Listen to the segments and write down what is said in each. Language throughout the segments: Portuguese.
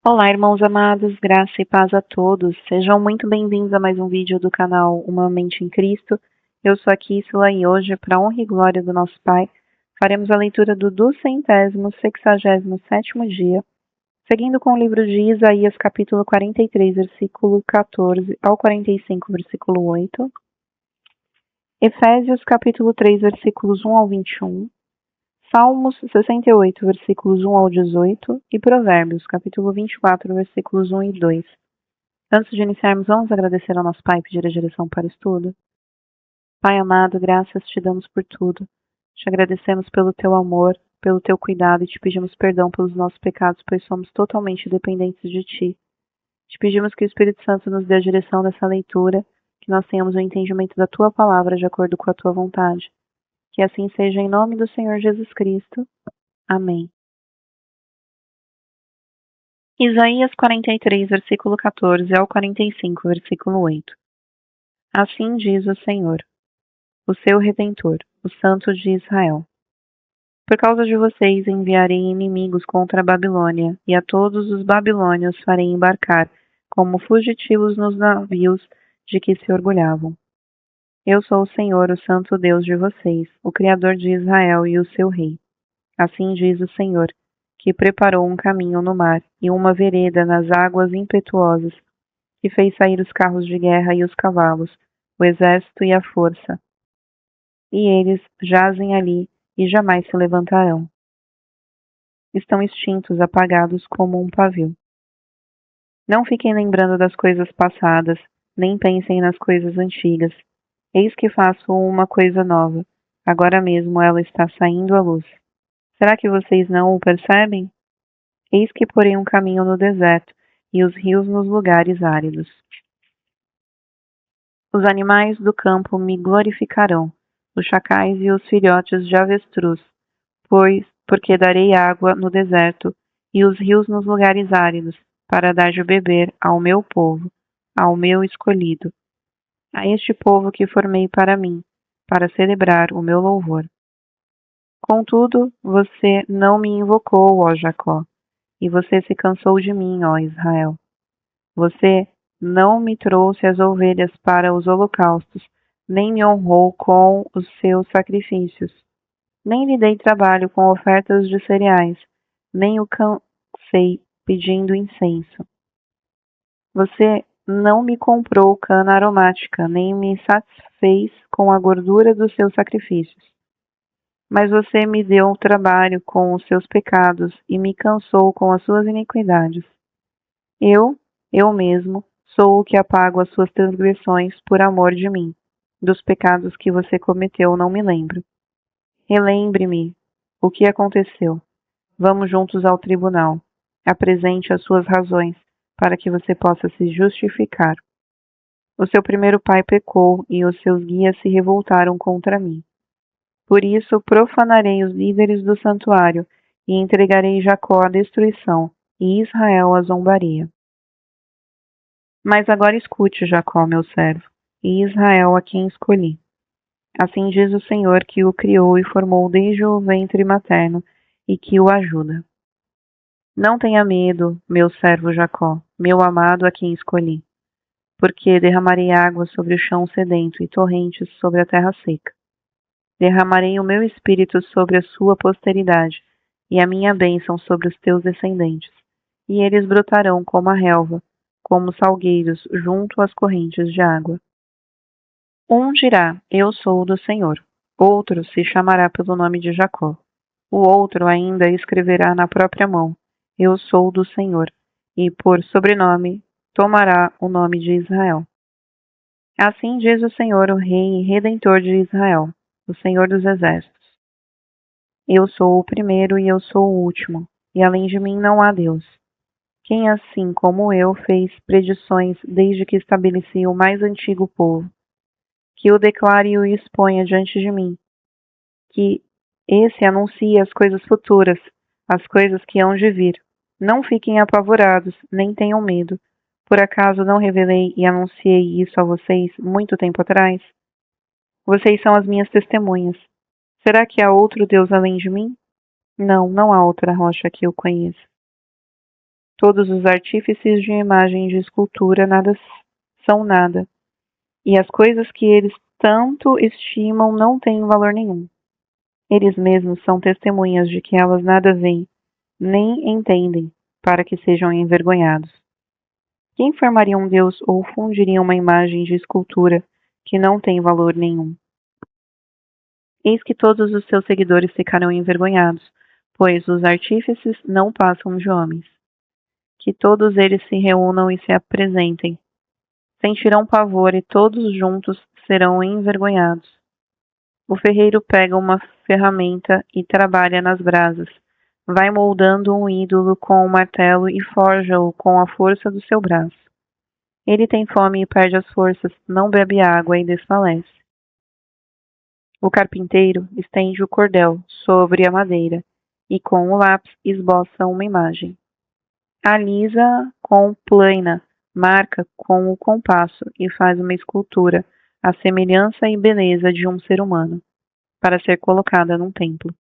Olá, irmãos amados, graça e paz a todos. Sejam muito bem-vindos a mais um vídeo do canal Uma Mente em Cristo. Eu sou a Kíssula e hoje, para a honra e glória do nosso Pai, faremos a leitura do 267º dia, seguindo com o livro de Isaías, capítulo 43, versículo 14 ao 45, versículo 8, Efésios, capítulo 3, versículos 1 ao 21, Salmos 68, versículos 1 ao 18 e Provérbios, capítulo 24, versículos 1 e 2. Antes de iniciarmos, vamos agradecer ao nosso Pai e pedir a direção para o estudo. Pai amado, graças te damos por tudo. Te agradecemos pelo teu amor, pelo teu cuidado e te pedimos perdão pelos nossos pecados, pois somos totalmente dependentes de ti. Te pedimos que o Espírito Santo nos dê a direção dessa leitura, que nós tenhamos o entendimento da tua palavra de acordo com a tua vontade. Que assim seja em nome do Senhor Jesus Cristo. Amém. Isaías 43, versículo 14 ao 45, versículo 8. Assim diz o Senhor, o seu Redentor, o Santo de Israel. Por causa de vocês enviarei inimigos contra a Babilônia, e a todos os babilônios farei embarcar, como fugitivos nos navios de que se orgulhavam. Eu sou o Senhor, o Santo Deus de vocês, o Criador de Israel e o seu Rei. Assim diz o Senhor, que preparou um caminho no mar e uma vereda nas águas impetuosas, que fez sair os carros de guerra e os cavalos, o exército e a força. E eles jazem ali e jamais se levantarão. Estão extintos, apagados como um pavio. Não fiquem lembrando das coisas passadas, nem pensem nas coisas antigas. Eis que faço uma coisa nova. Agora mesmo ela está saindo à luz. Será que vocês não o percebem? Eis que porei um caminho no deserto e os rios nos lugares áridos. Os animais do campo me glorificarão, os chacais e os filhotes de avestruz, porque darei água no deserto e os rios nos lugares áridos, para dar de beber ao meu povo, ao meu escolhido, a este povo que formei para mim, para celebrar o meu louvor. Contudo, você não me invocou, ó Jacó, e você se cansou de mim, ó Israel. Você não me trouxe as ovelhas para os holocaustos, nem me honrou com os seus sacrifícios. Nem lhe dei trabalho com ofertas de cereais, nem o cansei pedindo incenso. Você não me comprou cana aromática, nem me satisfez com a gordura dos seus sacrifícios. Mas você me deu trabalho com os seus pecados e me cansou com as suas iniquidades. Eu mesmo, sou o que apago as suas transgressões por amor de mim. Dos pecados que você cometeu não me lembro. Relembre-me o que aconteceu. Vamos juntos ao tribunal. Apresente as suas razões, para que você possa se justificar. O seu primeiro pai pecou e os seus guias se revoltaram contra mim. Por isso profanarei os líderes do santuário e entregarei Jacó à destruição e Israel à zombaria. Mas agora escute, Jacó, meu servo, e Israel, a quem escolhi. Assim diz o Senhor, que o criou e formou desde o ventre materno e que o ajuda. Não tenha medo, meu servo Jacó, meu amado, a quem escolhi, porque derramarei água sobre o chão sedento e torrentes sobre a terra seca. Derramarei o meu espírito sobre a sua posteridade e a minha bênção sobre os teus descendentes, e eles brotarão como a relva, como salgueiros junto às correntes de água. Um dirá, eu sou do Senhor. Outro se chamará pelo nome de Jacó. O outro ainda escreverá na própria mão, eu sou do Senhor, e por sobrenome tomará o nome de Israel. Assim diz o Senhor, o Rei e Redentor de Israel, o Senhor dos Exércitos. Eu sou o primeiro e eu sou o último, e além de mim não há Deus. Quem assim como eu fez predições desde que estabeleci o mais antigo povo, que o declare e o exponha diante de mim, que esse anuncie as coisas futuras, as coisas que hão de vir. Não fiquem apavorados, nem tenham medo. Por acaso não revelei e anunciei isso a vocês muito tempo atrás? Vocês são as minhas testemunhas. Será que há outro Deus além de mim? Não, não há outra rocha que eu conheça. Todos os artífices de imagem de escultura nada são nada, e as coisas que eles tanto estimam não têm valor nenhum. Eles mesmos são testemunhas de que elas nada veem, nem entendem, para que sejam envergonhados. Quem formaria um Deus ou fundiria uma imagem de escultura que não tem valor nenhum? Eis que todos os seus seguidores ficarão envergonhados, pois os artífices não passam de homens. Que todos eles se reúnam e se apresentem. Sentirão pavor e todos juntos serão envergonhados. O ferreiro pega uma ferramenta e trabalha nas brasas. Vai moldando um ídolo com o martelo e forja-o com a força do seu braço. Ele tem fome e perde as forças, não bebe água e desfalece. O carpinteiro estende o cordel sobre a madeira e com o lápis esboça uma imagem. Alisa com plaina, marca com o compasso e faz uma escultura, a semelhança e beleza de um ser humano, para ser colocada num templo.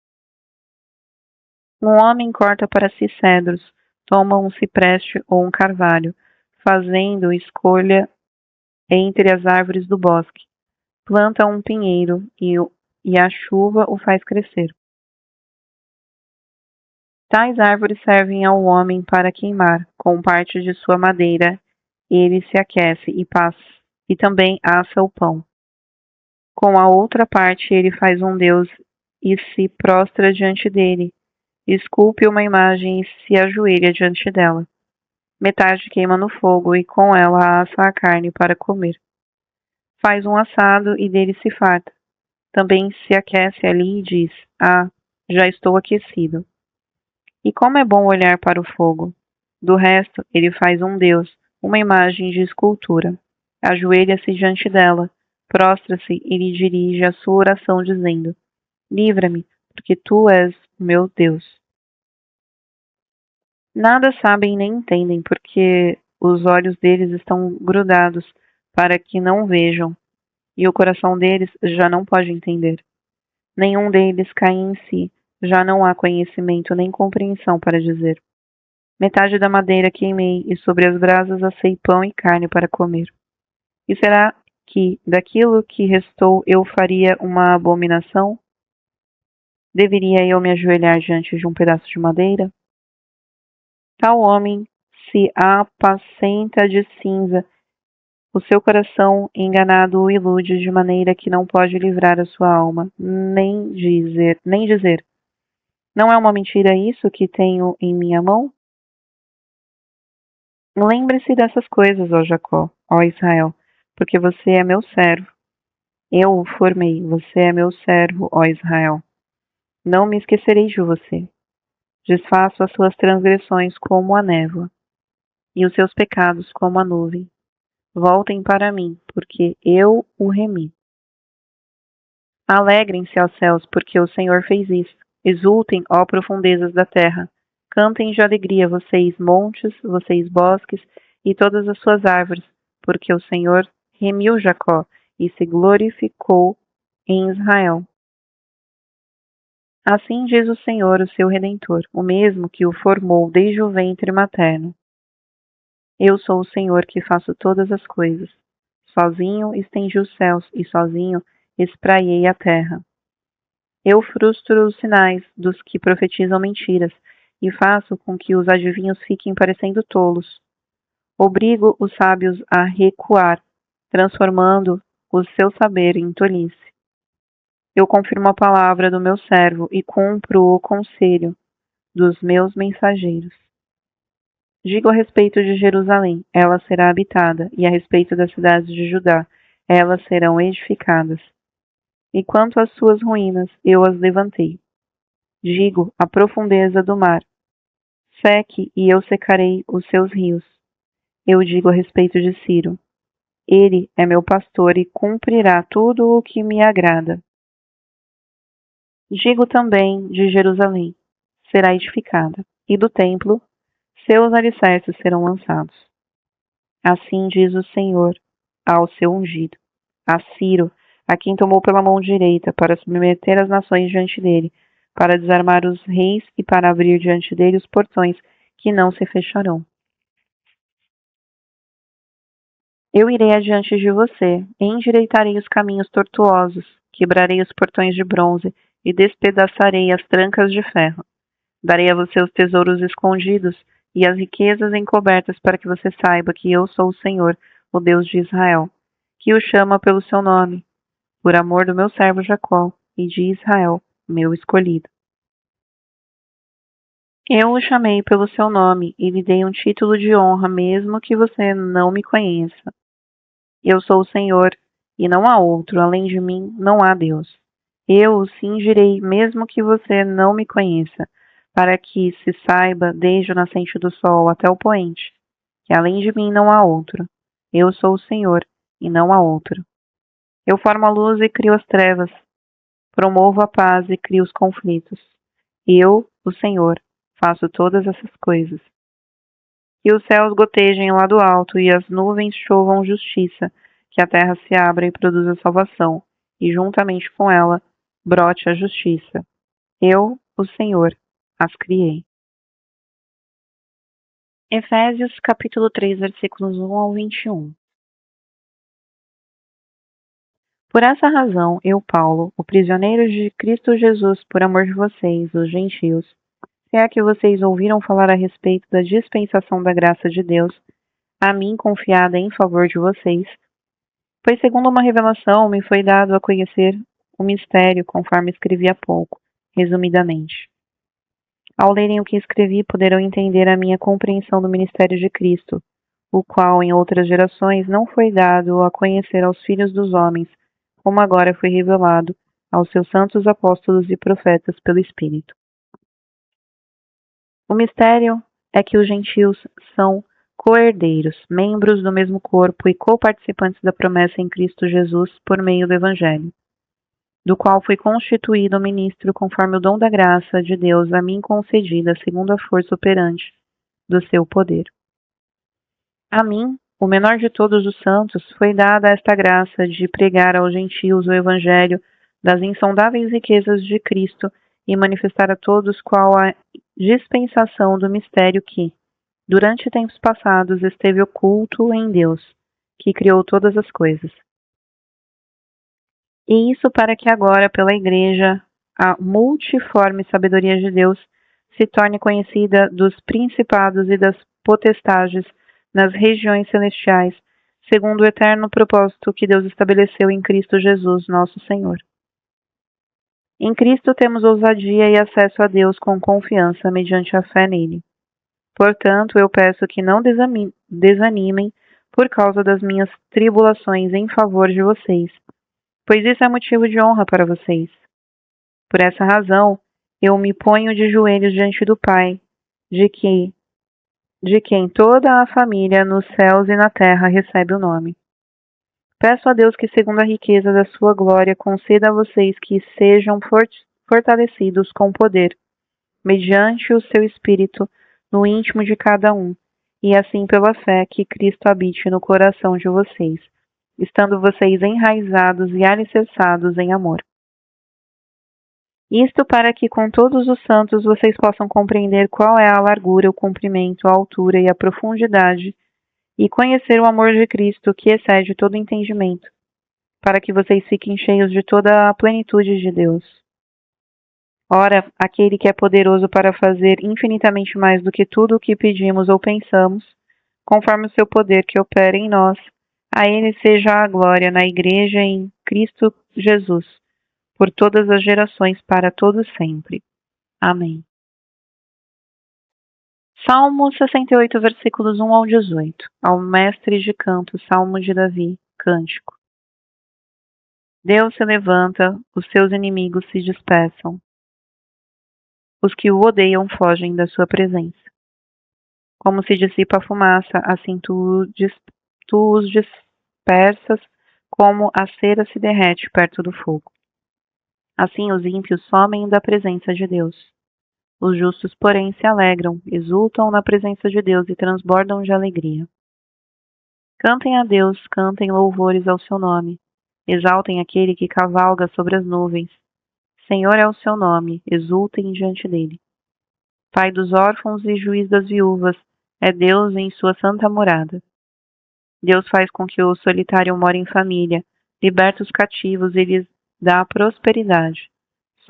Um homem corta para si cedros, toma um cipreste ou um carvalho, fazendo escolha entre as árvores do bosque. Planta um pinheiro e a chuva o faz crescer. Tais árvores servem ao homem para queimar, com parte de sua madeira, ele se aquece e também assa o pão. Com a outra parte ele faz um deus e se prostra diante dele, esculpe uma imagem e se ajoelha diante dela. Metade queima no fogo e com ela assa a carne para comer. Faz um assado e dele se farta. Também se aquece ali e diz: Ah, já estou aquecido. E como é bom olhar para o fogo! Do resto, ele faz um deus, uma imagem de escultura. Ajoelha-se diante dela, prostra-se e lhe dirige a sua oração, dizendo: Livra-me, porque tu és meu Deus. Nada sabem nem entendem, porque os olhos deles estão grudados para que não vejam, e o coração deles já não pode entender. Nenhum deles cai em si, já não há conhecimento nem compreensão para dizer. Metade da madeira queimei, e sobre as brasas assei pão e carne para comer. E será que daquilo que restou eu faria uma abominação? Deveria eu me ajoelhar diante de um pedaço de madeira? Tal homem se apacenta de cinza, o seu coração enganado o ilude de maneira que não pode livrar a sua alma, nem dizer, não é uma mentira isso que tenho em minha mão? Lembre-se dessas coisas, ó Jacó, ó Israel, porque você é meu servo. Eu o formei, você é meu servo, ó Israel. Não me esquecerei de você. Desfaço as suas transgressões como a névoa, e os seus pecados como a nuvem. Voltem para mim, porque eu o remi. Alegrem-se aos céus, porque o Senhor fez isso. Exultem, ó profundezas da terra. Cantem de alegria, vocês montes, vocês bosques e todas as suas árvores, porque o Senhor remiu Jacó e se glorificou em Israel. Assim diz o Senhor, o seu Redentor, o mesmo que o formou desde o ventre materno. Eu sou o Senhor que faço todas as coisas. Sozinho estendi os céus e sozinho espraiei a terra. Eu frustro os sinais dos que profetizam mentiras e faço com que os adivinhos fiquem parecendo tolos. Obrigo os sábios a recuar, transformando o seu saber em tolice. Eu confirmo a palavra do meu servo e cumpro o conselho dos meus mensageiros. Digo a respeito de Jerusalém, ela será habitada, e a respeito das cidades de Judá, elas serão edificadas. E quanto às suas ruínas, eu as levantei. Digo a profundeza do mar, seque e eu secarei os seus rios. Eu digo a respeito de Ciro, ele é meu pastor e cumprirá tudo o que me agrada. Digo também de Jerusalém, será edificada, e do templo, seus alicerces serão lançados. Assim diz o Senhor ao seu ungido, a Ciro, a quem tomou pela mão direita para submeter as nações diante dele, para desarmar os reis e para abrir diante dele os portões que não se fecharão. Eu irei adiante de você, endireitarei os caminhos tortuosos, quebrarei os portões de bronze e despedaçarei as trancas de ferro. Darei a você os tesouros escondidos e as riquezas encobertas para que você saiba que eu sou o Senhor, o Deus de Israel, que o chama pelo seu nome, por amor do meu servo Jacó e de Israel, meu escolhido. Eu o chamei pelo seu nome e lhe dei um título de honra, mesmo que você não me conheça. Eu sou o Senhor, e não há outro, além de mim não há Deus. Eu o cingirei, mesmo que você não me conheça, para que se saiba, desde o nascente do sol até o poente, que além de mim não há outro. Eu sou o Senhor, e não há outro. Eu formo a luz e crio as trevas, promovo a paz e crio os conflitos. Eu, o Senhor, faço todas essas coisas. Que os céus gotejem lá do alto e as nuvens chovam justiça, que a terra se abra e produza salvação, e juntamente com ela brote a justiça. Eu, o Senhor, as criei. Efésios capítulo 3, versículos 1 ao 21. Por essa razão, eu, Paulo, o prisioneiro de Cristo Jesus, por amor de vocês, os gentios, se é que vocês ouviram falar a respeito da dispensação da graça de Deus, a mim confiada em favor de vocês, pois segundo uma revelação me foi dado a conhecer o mistério, conforme escrevi há pouco, resumidamente. Ao lerem o que escrevi, poderão entender a minha compreensão do ministério de Cristo, o qual em outras gerações não foi dado a conhecer aos filhos dos homens, como agora foi revelado aos seus santos apóstolos e profetas pelo Espírito. O mistério é que os gentios são co-herdeiros, membros do mesmo corpo e co-participantes da promessa em Cristo Jesus por meio do Evangelho, do qual fui constituído ministro conforme o dom da graça de Deus a mim concedida segundo a força operante do seu poder. A mim, o menor de todos os santos, foi dada esta graça de pregar aos gentios o Evangelho das insondáveis riquezas de Cristo e manifestar a todos qual a dispensação do mistério que, durante tempos passados, esteve oculto em Deus, que criou todas as coisas. E isso para que agora, pela Igreja, a multiforme sabedoria de Deus se torne conhecida dos principados e das potestades nas regiões celestiais, segundo o eterno propósito que Deus estabeleceu em Cristo Jesus, nosso Senhor. Em Cristo temos ousadia e acesso a Deus com confiança mediante a fé nele. Portanto, eu peço que não desanimem por causa das minhas tribulações em favor de vocês, pois isso é motivo de honra para vocês. Por essa razão, eu me ponho de joelhos diante do Pai, de quem toda a família nos céus e na terra recebe o nome. Peço a Deus que, segundo a riqueza da sua glória, conceda a vocês que sejam fortalecidos com poder, mediante o seu Espírito, no íntimo de cada um, e assim pela fé que Cristo habite no coração de vocês, estando vocês enraizados e alicerçados em amor. Isto para que com todos os santos vocês possam compreender qual é a largura, o comprimento, a altura e a profundidade, e conhecer o amor de Cristo que excede todo entendimento, para que vocês fiquem cheios de toda a plenitude de Deus. Ora, aquele que é poderoso para fazer infinitamente mais do que tudo o que pedimos ou pensamos, conforme o seu poder que opera em nós, a ele seja a glória na Igreja em Cristo Jesus, por todas as gerações, para todos sempre. Amém. Salmo 68, versículos 1 ao 18. Ao mestre de canto, Salmo de Davi, cântico. Deus se levanta, os seus inimigos se dispersam. Os que o odeiam fogem da sua presença. Como se dissipa a fumaça, assim tu os dispersas, como a cera se derrete perto do fogo. Assim os ímpios somem da presença de Deus. Os justos, porém, se alegram, exultam na presença de Deus e transbordam de alegria. Cantem a Deus, cantem louvores ao seu nome. Exaltem aquele que cavalga sobre as nuvens. Senhor é o seu nome, exultem diante dele. Pai dos órfãos e juiz das viúvas, é Deus em sua santa morada. Deus faz com que o solitário more em família, liberta os cativos e lhes dá prosperidade.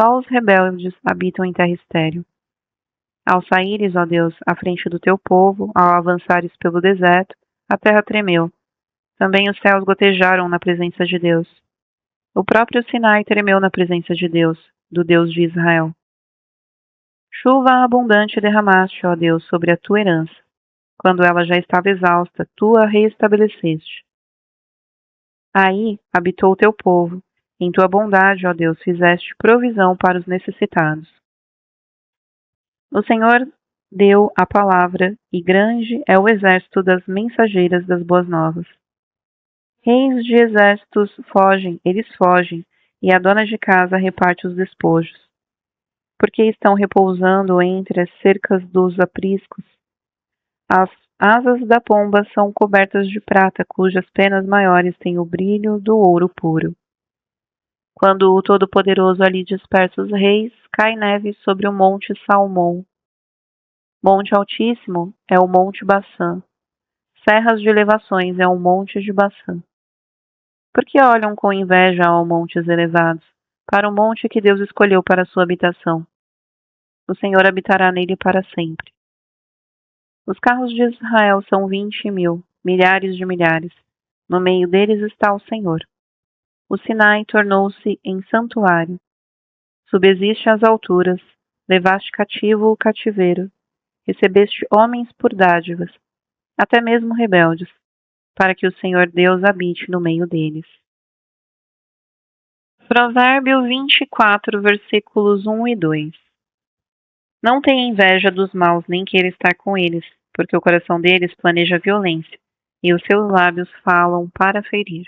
Só os rebeldes habitam em terra estéril. Ao saíres, ó Deus, à frente do teu povo, ao avançares pelo deserto, a terra tremeu. Também os céus gotejaram na presença de Deus. O próprio Sinai tremeu na presença de Deus, do Deus de Israel. Chuva abundante derramaste, ó Deus, sobre a tua herança. Quando ela já estava exausta, tu a reestabeleceste. Aí habitou o teu povo. Em tua bondade, ó Deus, fizeste provisão para os necessitados. O Senhor deu a palavra, e grande é o exército das mensageiras das boas novas. Reis de exércitos fogem, eles fogem, e a dona de casa reparte os despojos. Porque estão repousando entre as cercas dos apriscos. As asas da pomba são cobertas de prata, cujas penas maiores têm o brilho do ouro puro. Quando o Todo-Poderoso ali dispersa os reis, cai neve sobre o monte Salmão. Monte Altíssimo é o monte Baçã. Serras de elevações é o monte de Baçã. Porque olham com inveja aos montes elevados, para o monte que Deus escolheu para sua habitação. O Senhor habitará nele para sempre. Os carros de Israel são 20.000, milhares de milhares. No meio deles está o Senhor. O Sinai tornou-se em santuário. Subsiste às alturas, levaste cativo o cativeiro, recebeste homens por dádivas, até mesmo rebeldes, para que o Senhor Deus habite no meio deles. Provérbio 24, versículos 1 e 2. Não tenha inveja dos maus, nem queira estar com eles, porque o coração deles planeja violência, e os seus lábios falam para ferir.